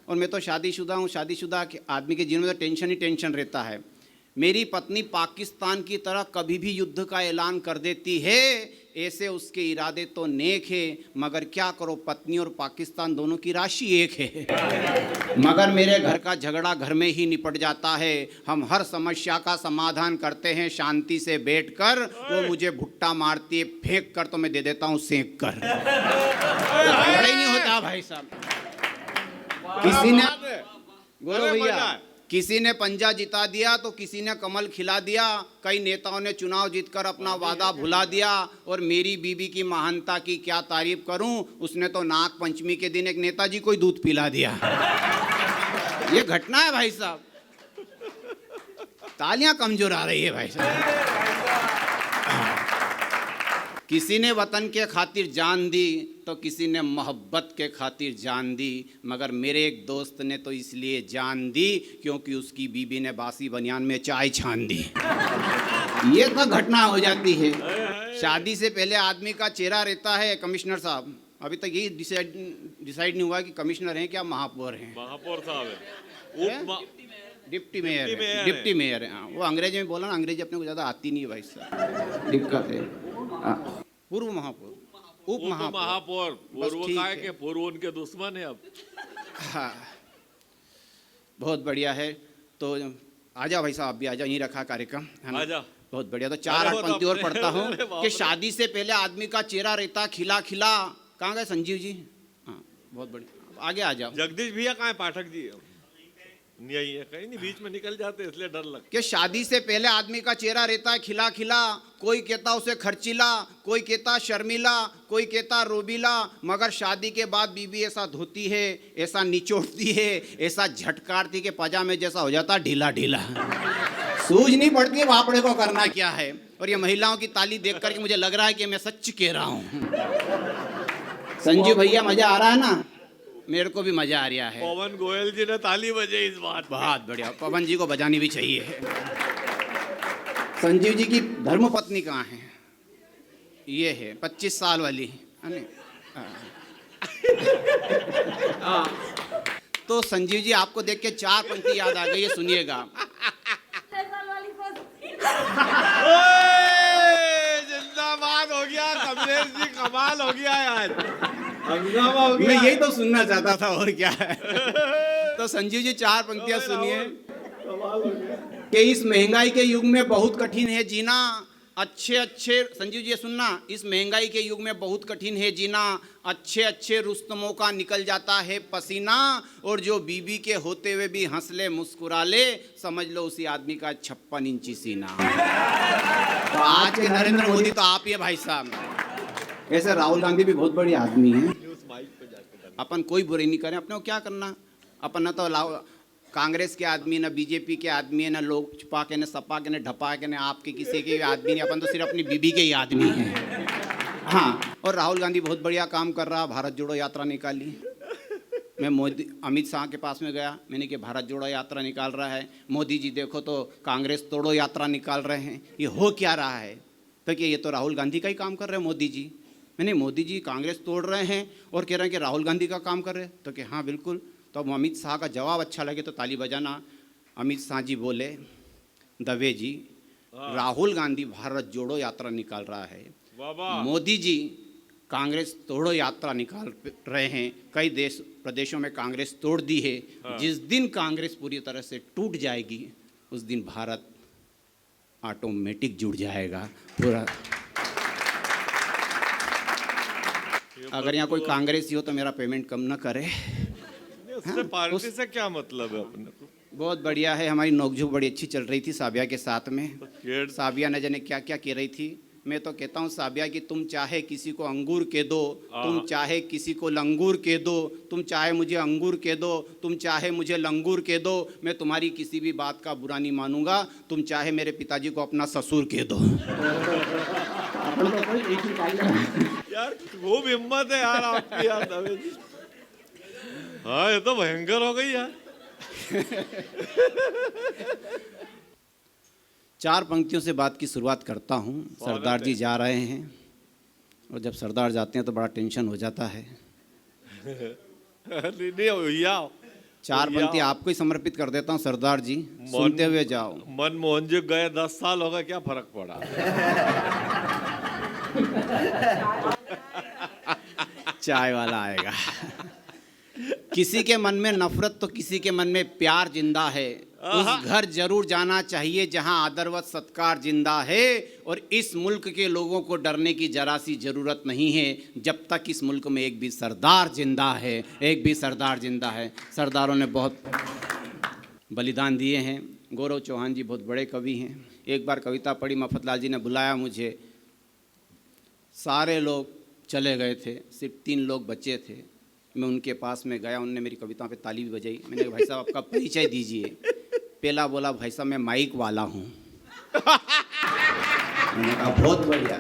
और मैं तो शादीशुदा हूँ। शादीशुदा आदमी के जीवन में तो टेंशन ही टेंशन रहता है। मेरी पत्नी पाकिस्तान की तरह कभी भी युद्ध का ऐलान कर देती है, ऐसे उसके इरादे तो नेक है, मगर क्या करो, पत्नी और पाकिस्तान दोनों की राशि एक है। मगर मेरे घर का झगड़ा घर में ही निपट जाता है। हम हर समस्या का समाधान करते हैं शांति से बैठकर। वो मुझे भुट्टा मारती है फेंक कर, तो मैं दे देता हूँ सेंक कर। झगड़ा ही नहीं होता भाई साहब। किसी ने, बोलो भैया, किसी ने पंजा जिता दिया तो किसी ने कमल खिला दिया। कई नेताओं ने चुनाव जीतकर अपना वादा भुला दिया। और मेरी बीबी की महानता की क्या तारीफ करूं, उसने तो नाग पंचमी के दिन एक नेताजी को ही दूध पिला दिया। ये घटना है भाई साहब। तालियां कमजोर आ रही है भाई साहब। किसी ने वतन के खातिर जान दी तो किसी ने मोहब्बत के खातिर जान दी, मगर मेरे एक दोस्त ने तो इसलिए जान दी क्योंकि उसकी बीबी ने बासी बनियान में चाय छान दी। ये तो घटना हो जाती है। शादी से पहले आदमी का चेहरा रहता है। कमिश्नर साहब, अभी तक यही डिसाइड नहीं हुआ कि कमिश्नर हैं क्या महापौर हैं। महापौर साहब है, डिप्टी मेयर है। हाँ, वो अंग्रेजी में बोला ना, अंग्रेजी अपने को ज़्यादा आती नहीं है भाई साहब, दिक्कत है। पूर्व महापौर, उप महापौर, पूर्व का है कि पूर्व उनके दुश्मन है अब। हाँ, बहुत बढ़िया है। तो आ जाओ भाई साहब, भी आ जाओ, यहीं रखा कार्यक्रम है ना। आजा। बहुत बढ़िया। तो 4-8 पंक्ति और पढ़ता हूँ कि शादी से पहले आदमी का चेहरा रहता खिला खिला। कहाँ गए संजीव जी? हाँ, बहुत बढ़िया, आगे आ जाओ। जगदीश भैया कहाँ है? पाठक जी यही है, कहीं नहीं, बीच में निकल जाते इसलिए डर लगता। कि शादी से पहले आदमी का चेहरा रहता है खिला खिला। कोई कहता उसे खर्चीला, कोई कहता शर्मिला, कोई कहता रोबीला, मगर शादी के बाद बीबी ऐसा धोती है, ऐसा निचोड़ती है, ऐसा झटकारती के पजामे जैसा हो जाता ढीला ढीला। सूझ नहीं पड़ती है बापड़े को करना क्या है। और ये महिलाओं की ताली देख करके मुझे लग रहा है कि मैं सच कह रहा हूँ। संजीव भैया, मजा आ रहा है ना? मेरे को भी मजा आ रहा है। पवन गोयल जी ने ताली बजाई इस बात। बहुत बढ़िया, पवन जी को बजानी भी चाहिए। संजीव जी की धर्मपत्नी कहाँ है? ये है 25 साल वाली, है ना? तो संजीव जी, आपको देख के 4 पंक्ति याद आ गई है, सुनिएगा। जिंदाबाद हो गया कमलेश जी, कमाल हो गया यार, मैं यही तो सुनना चाहता था, और क्या है। तो संजीव जी 4 पंक्तियां सुनिए कि इस महंगाई के युग में बहुत कठिन है जीना। अच्छे अच्छे, संजीव जी सुनना, इस महंगाई के युग में बहुत कठिन है जीना। अच्छे अच्छे रुस्तमों का निकल जाता है पसीना, और जो बीबी के होते हुए भी हंस ले मुस्कुरा ले, समझ लो उसी आदमी का 56 इंची सीना। तो आज के नरेंद्र मोदी तो आप ही है भाई साहब। ऐसे राहुल गांधी भी बहुत बड़ी आदमी है। अपन कोई बुराई नहीं करें, अपने को क्या करना। अपन ना तो कांग्रेस के आदमी, ना बीजेपी के आदमी है, ना लोग छुपा के, ना सपा के, ना ढपा के, ना आपके किसी के आदमी नहीं। अपन तो सिर्फ अपनी बीबी के ही आदमी हैं। हाँ, और राहुल गांधी बहुत बढ़िया काम कर रहा, भारत जोड़ो यात्रा निकाली। मैं मोदी अमित शाह के पास में गया, मैंने कि भारत जोड़ो यात्रा निकाल रहा है, मोदी जी देखो तो कांग्रेस तोड़ो यात्रा निकाल रहे हैं, ये हो क्या रहा है? तो कि ये तो राहुल गांधी का ही काम कर रहे हैं मोदी जी। मैंने, मोदी जी कांग्रेस तोड़ रहे हैं और कह रहे हैं कि राहुल गांधी का काम कर रहे हैं? तो कि हाँ बिल्कुल। तो अब अमित शाह का जवाब अच्छा लगे तो ताली बजाना। अमित शाह जी बोले, दवे जी, राहुल गांधी भारत जोड़ो यात्रा निकाल रहा है, मोदी जी कांग्रेस तोड़ो यात्रा निकाल रहे हैं। कई प्रदेशों में कांग्रेस तोड़ दी है। जिस दिन कांग्रेस पूरी तरह से टूट जाएगी, उस दिन भारत ऑटोमेटिक जुड़ जाएगा पूरा। अगर यहाँ कोई कांग्रेसी हो तो मेरा पेमेंट कम ना करे। उससे पार्टी से क्या मतलब है अपने को? बहुत बढ़िया है। हमारी नोकझोंक बड़ी अच्छी चल रही थी साबिया के साथ में। साबिया न जाने क्या क्या कह रही थी। मैं तो कहता हूँ साबिया कि तुम चाहे किसी को अंगूर के दो, तुम चाहे किसी को लंगूर के दो, तुम चाहे मुझे अंगूर के दो, तुम चाहे मुझे लंगूर के दो, मैं तुम्हारी किसी भी बात का बुरा नहीं मानूंगा। तुम चाहे मेरे पिताजी को अपना ससुर के दो। यार खूब हिम्मत है यार आपकी यार दवे जी। हाँ, ये तो भयंकर हो गई यार। 4 पंक्तियों से बात की शुरुआत करता हूँ। सरदार जी जा रहे हैं, और जब सरदार जाते हैं तो बड़ा टेंशन हो जाता है। नहीं भैया, चार तो पंक्ति या- आपको ही समर्पित कर देता हूँ सरदार जी, सुनते हुए जाओ। मनमोहन जी गए 10 साल हो गए, क्या फर्क पड़ा? चाय वाला आएगा। किसी के मन में नफरत तो किसी के मन में प्यार जिंदा है। उस घर जरूर जाना चाहिए जहां आदरवत सत्कार जिंदा है। और इस मुल्क के लोगों को डरने की जरा सी जरूरत नहीं है, जब तक इस मुल्क में एक भी सरदार जिंदा है, एक भी सरदार जिंदा है। सरदारों ने बहुत बलिदान दिए हैं। गौरव चौहान जी बहुत बड़े कवि हैं। एक बार कविता पढ़ी, मफतलाल जी ने बुलाया मुझे, सारे लोग चले गए थे, सिर्फ 3 लोग बचे थे। मैं उनके पास में गया, उनने मेरी कविता पे ताली भी बजाई। मैंने कहा भाई साहब आपका परिचय दीजिए। पहला बोला भाई साहब मैं माइक वाला हूँ। मैंने कहा बहुत बढ़िया।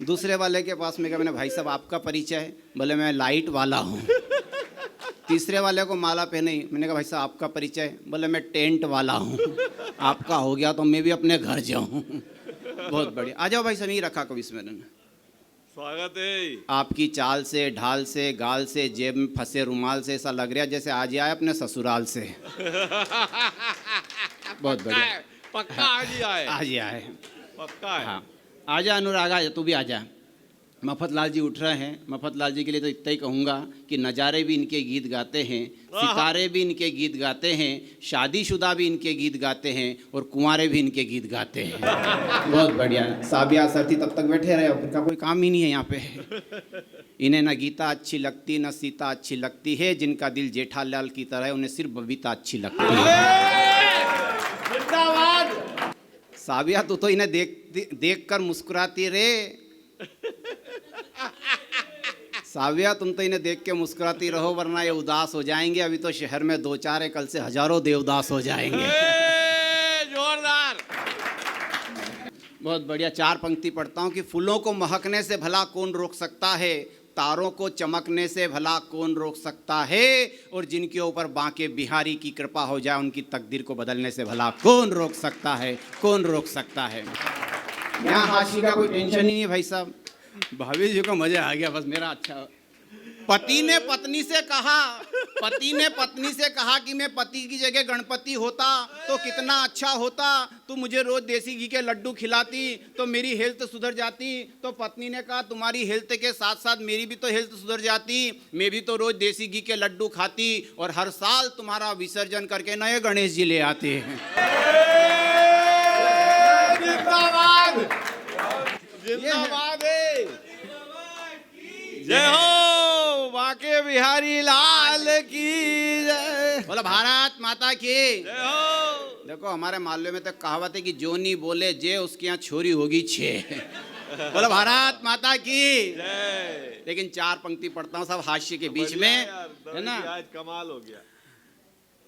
दूसरे वाले के पास में गया, मैंने भाई साहब आपका परिचय? बोले मैं लाइट वाला हूँ। तीसरे वाले को माला पहनाई, मैंने कहा भाई साहब आपका परिचय? बोले मैं टेंट वाला हूँ। आपका हो गया तो मैं भी अपने घर जाऊँ। बहुत बढ़िया, आ जाओ भाई साहब, यही रखा कवि सम्मेलन। स्वागत है। आपकी चाल से, ढाल से, गाल से, जेब में फंसे रुमाल से ऐसा लग रहा है जैसे आज ही आए अपने ससुराल से। बहुत बढ़िया, पक्का आज ही आए। आज ही आए, पक्का है। हाँ। आजा अनुराग, आजा, तू भी आजा। मफतलाल जी उठ रहे हैं। मफतलाल जी के लिए तो इतना ही कहूँगा कि नज़ारे भी इनके गीत गाते हैं, सितारे भी इनके गीत गाते हैं, शादीशुदा भी इनके गीत गाते हैं और कुंवारे भी इनके गीत गाते हैं। बहुत बढ़िया। साबिया सरथी तब तक बैठे रहे, उनका कोई काम ही नहीं है यहाँ पे। इन्हें न गीता अच्छी लगती न सीता अच्छी लगती है, जिनका दिल जेठालाल की तरह है उन्हें सिर्फ बबीता अच्छी लगती है। जिंदाबाद। साबिया तू तो इन्हें देख कर मुस्कुराती रे। साविया तुम तो इन्हें देख के मुस्कुराती रहो, वरना ये उदास हो जाएंगे। अभी तो शहर में 2-4 है, कल से हजारों देवदास हो जाएंगे। जोरदार। बहुत बढ़िया। 4 पंक्ति पढ़ता हूँ कि फूलों को महकने से भला कौन रोक सकता है, तारों को चमकने से भला कौन रोक सकता है, और जिनके ऊपर बांके बिहारी की कृपा हो जाए उनकी तकदीर को बदलने से भला कौन रोक सकता है, कौन रोक सकता है। यहाँ हाशी का कोई टेंशन ही नहीं है भाई साहब। भाभी जी को मजा आ गया, बस मेरा अच्छा। पति ने पत्नी से कहा कि मैं पति की जगह गणपति होता तो कितना अच्छा होता। तू मुझे रोज देसी घी के लड्डू खिलाती तो मेरी हेल्थ सुधर जाती। तो पत्नी ने कहा तुम्हारी हेल्थ के साथ साथ मेरी भी तो हेल्थ सुधर जाती। मैं भी तो रोज देसी घी के लड्डू खाती और हर साल तुम्हारा विसर्जन करके नए गणेश जी ले आते हैं। जिंदाबाद। जिंदाबाद है। जय हो बांके बिहारी लाल की जय। बोला भारत माता की जय हो। देखो हमारे मालवे में तो कहावत है कि जो नहीं बोले जे उसके यहाँ छोरी होगी 6। बोला भारत माता की जय। लेकिन 4 पंक्ति पढ़ता हूँ सब हास्य के बीच में, है ना, आज कमाल हो गया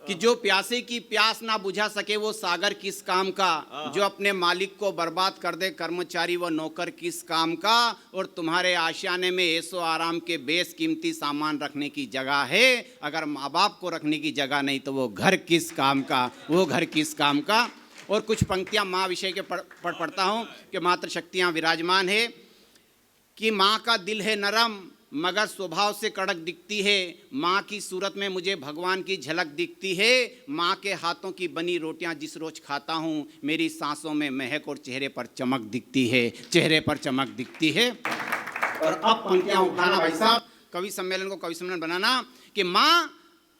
कि जो प्यासे की प्यास ना बुझा सके वो सागर किस काम का, जो अपने मालिक को बर्बाद कर दे कर्मचारी व नौकर किस काम का, और तुम्हारे आशियाने में ऐसो आराम के बेशकीमती सामान रखने की जगह है, अगर माँ बाप को रखने की जगह नहीं तो वो घर किस काम का, वो घर किस काम का। और कुछ पंक्तियाँ माँ विषय के पढ़ता हूँ कि मातृ शक्तियाँ विराजमान है कि माँ का दिल है नरम मगर स्वभाव से कड़क दिखती है। माँ की सूरत में मुझे भगवान की झलक दिखती है। माँ के हाथों की बनी रोटियां जिस रोज खाता हूँ मेरी सांसों में महक और चेहरे पर चमक दिखती है, चेहरे पर चमक दिखती है। और अब पंक्तियां उठाना भाई साहब, कवि सम्मेलन को कवि सम्मेलन बनाना कि माँ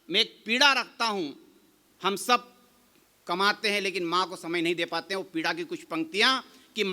मैं एक पीड़ा रखता हूँ। हम सब कमाते हैं लेकिन माँ को समय नहीं दे पाते हैं। वो पीड़ा की कुछ पंक्तियाँ कि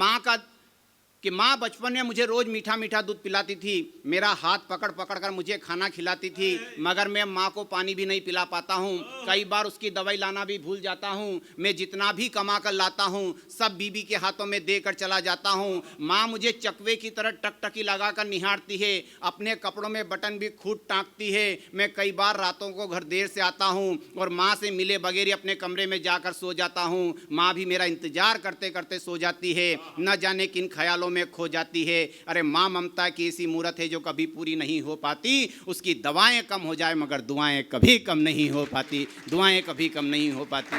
माँ बचपन में मुझे रोज़ मीठा मीठा दूध पिलाती थी, मेरा हाथ पकड़ पकड़ कर मुझे खाना खिलाती थी, मगर मैं माँ को पानी भी नहीं पिला पाता हूँ। कई बार उसकी दवाई लाना भी भूल जाता हूँ। मैं जितना भी कमा कर लाता हूँ सब बीबी के हाथों में देकर चला जाता हूँ। माँ मुझे चकवे की तरह टकटकी लगा कर निहारती है, अपने कपड़ों में बटन भी खूब टाँकती है। मैं कई बार रातों को घर देर से आता हूँ और माँ से मिले बगैर ही अपने कमरे में जाकर सो जाता हूँ। माँ भी मेरा इंतजार करते करते सो जाती है, न जाने किन ख्यालों में खो जाती है। अरे माँ ममता की ऐसी मूरत है जो कभी पूरी नहीं हो पाती। उसकी दवाएं कम हो जाए मगर दुआएं कभी कम नहीं हो पाती, दुआएं कभी कम नहीं हो पाती।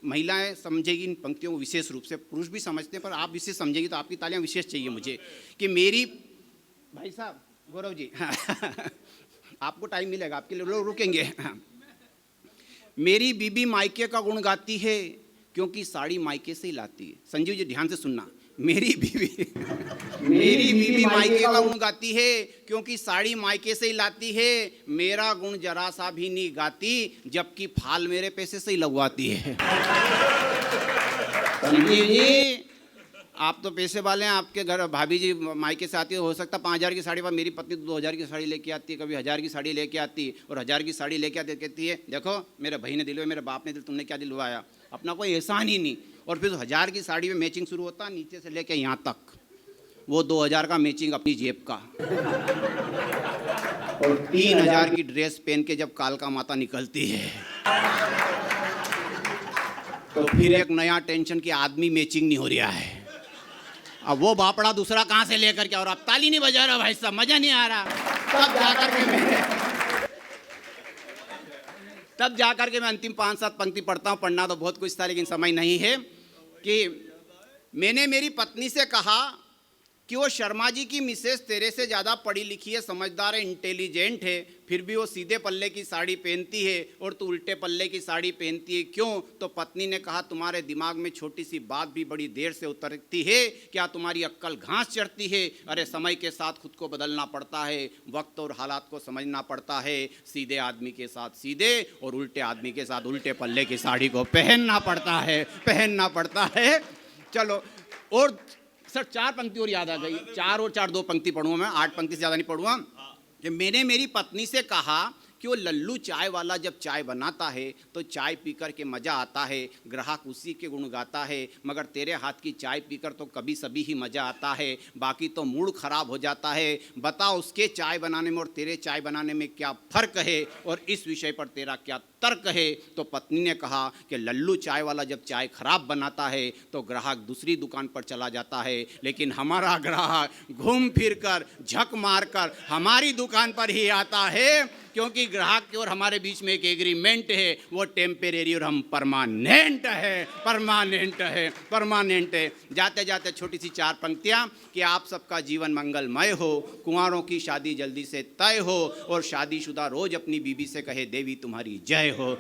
महिलाएं समझेगी इन पंक्तियों को विशेष रूप से, पुरुष भी समझते हैं पर आप विशेष समझेगी तो आपकी तालियां विशेष चाहिए मुझे कि मेरी भाई साहब गौरव जी आपको टाइम मिलेगा, आपके लिए लोग रुकेंगे। मेरी बीबी मायके का गुण गाती है क्योंकि साड़ी मायके से ही लाती है। संजीव जी ध्यान से सुनना, मेरी बीबी मायके का गुण गाती है क्योंकि साड़ी मायके से ही लाती है। मेरा गुण जरा सा भी नहीं गाती, जबकि फाल मेरे पैसे से ही लगवाती है। संजीव जी आप तो पैसे वाले हैं, आपके घर भाभी जी मायके से आती है, हो सकता 5,000 की साड़ी पर मेरी पत्नी 2,000 की साड़ी लेके आती है, कभी 1,000 की साड़ी लेके आती है, और 1,000 की साड़ी लेके आती कहती है देखो मेरे भाई ने दिलवाया, मेरे बाप ने दिल, तुमने क्या दिलवाया, अपना कोई एहसान ही नहीं। और फिर 1,000 की साड़ी में मैचिंग शुरू होता है नीचे से लेके यहाँ तक, वो 2,000 का मैचिंग अपनी जेब का, और 3,000 की ड्रेस पहन के जब कालका माता निकलती है तो फिर एक नया टेंशन कि आदमी मैचिंग नहीं हो रहा है। अब वो बापड़ा दूसरा कहाँ से लेकर के, और अब ताली नहीं बजा रहा भाई साहब, मजा नहीं आ रहा। तब जाकर के मैं अंतिम 5-7 पंक्ति पढ़ता हूँ। पढ़ना तो बहुत कुछ था लेकिन समय नहीं है। कि मैंने मेरी पत्नी से कहा कि वो शर्मा जी की मिसेस तेरे से ज़्यादा पढ़ी लिखी है, समझदार है, इंटेलिजेंट है, फिर भी वो सीधे पल्ले की साड़ी पहनती है और तू उल्टे पल्ले की साड़ी पहनती है, क्यों? तो पत्नी ने कहा तुम्हारे दिमाग में छोटी सी बात भी बड़ी देर से उतरती है, क्या तुम्हारी अक्ल घास चढ़ती है? अरे समय के साथ खुद को बदलना पड़ता है, वक्त और हालात को समझना पड़ता है, सीधे आदमी के साथ सीधे और उल्टे आदमी के साथ उल्टे पल्ले की साड़ी को पहनना पड़ता है। चलो, और सर 4 पंक्ति और याद आ गई, 4 और 4 2 पंक्ति पढ़ूंगा मैं, 8 पंक्ति से ज़्यादा नहीं पढ़ूंगा। कि मैंने मेरी पत्नी से कहा कि वो लल्लू चाय वाला जब चाय बनाता है तो चाय पीकर के मज़ा आता है, ग्राहक उसी के गुण गाता है, मगर तेरे हाथ की चाय पीकर तो कभी सभी ही मज़ा आता है, बाकी तो मूड ख़राब हो जाता है। बता उसके चाय बनाने में और तेरे चाय बनाने में क्या फ़र्क है, और इस विषय पर तेरा क्या तर्क है? तो पत्नी ने कहा कि लल्लू चाय वाला जब चाय खराब बनाता है तो ग्राहक दूसरी दुकान पर चला जाता है, लेकिन हमारा ग्राहक घूम फिर कर झक मार कर हमारी दुकान पर ही आता है, क्योंकि ग्राहक के और हमारे बीच में एक एग्रीमेंट है, वो टेम्परेरी और हम परमानेंट है। जाते जाते छोटी सी 4 पंक्तियाँ कि आप सबका जीवन मंगलमय हो, कुंवारों की शादी जल्दी से तय हो, और शादीशुदा रोज अपनी बीबी से कहे देवी तुम्हारी जय हो।